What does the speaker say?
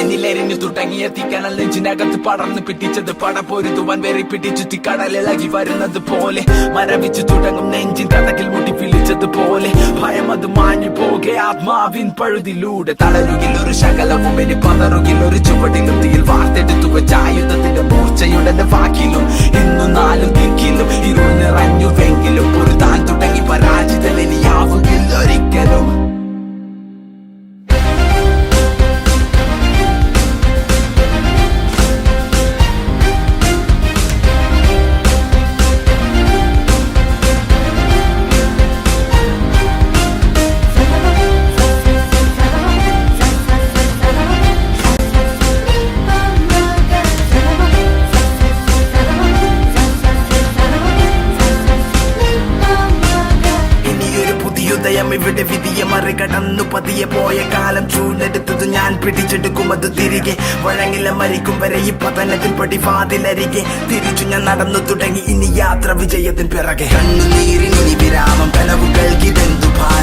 എന്നിലെരിഞ്ഞു തുടങ്ങിയ തീക്കനൽ നെഞ്ചിനകത്ത് പടർന്നു പിടിച്ചത് പടപൊരുതുവാൻ വേറി പിടിച്ചു കടലിളകി വരുന്നത് പോലെ മരവിച്ചു തുടങ്ങും നെഞ്ചിൻ കഥകിൽ മുട്ടി പിളിച്ചതുപോലെ ഭയം അത് മാഞ്ഞു പോകെ ആത്മാവിൻ പഴുതിലൂടെ തളരുകിൽ ഒരു ശകലവും ഇനി പതറുകിൽ ഒരു ചുവടിലും തീയിൽ വാർത്തെടുത്തു വെച്ച ആയുധത്തിന്റെ മൂർച്ചയുടെ വാക്കിലും ഇന്നു നാലും ദിക്കിലും ഇരുൾ നിറഞ്ഞുവെങ്കിലും ഒരു താൻ തുടങ്ങി പരാജിതൻ ഇനിയാവുകില്ല ഒരിക്കലും. ഇവിടെ വിധിയെ മറികടന്നു പതിയെ പോയ കാലം ചൂടെടുത്തത് ഞാൻ പിടിച്ചെടുക്കും അത് തിരികെ വഴങ്ങില്ല മരിക്കും വരെ ഈ പതനത്തിൽ പടിവാതിലരികെ തിരിച്ചു ഞാൻ നടന്നു തുടങ്ങി ഇനി യാത്ര വിജയത്തിൻ പിറകെ കണ്ണുനീരിനി വിരാമം കനവുകൾക്കിതെന്തു ഭാരം